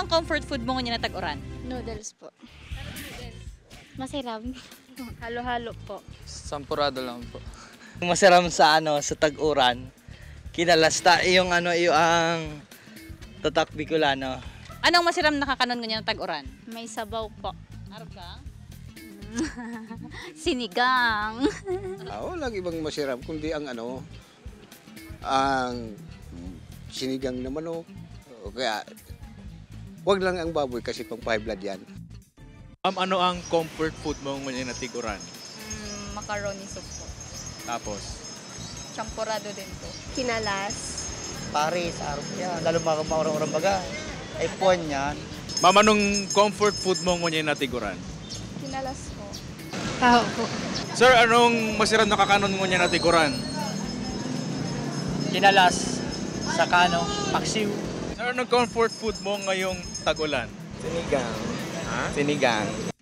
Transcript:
ang comfort food mo ngayon na tag-uran? Noodles po. Masarap. Halo-halo po. Sampurado lang po. Masarap sa sa tag-uran. Kinalasta yung yung ang tatak Bicolano. Anong masiram na kakanon ngayon na tag-uran? May sabaw po. Arap ka? Sinigang. Walang ibang masarap kundi ang ang sinigang na manok. O kaya, wag lang ang baboy kasi pang high blood yan. Ano ang comfort food mo ngayon na tiguran? Macaroni soup po. Tapos? Champurado din po. Kinalas. Paris, arap yan. Lalo maurang-urang baga. Ay puwan yan. Ma'am, anong comfort food mo ngayon na tiguran? Kinalas po. Tao po. Sir, anong masarap na kakanon mo ngayon na tiguran? Kinalas, sakano, paksiw. Sir, anong comfort food mo ngayong tag-ulan? Sinigang. Ha? Sinigang.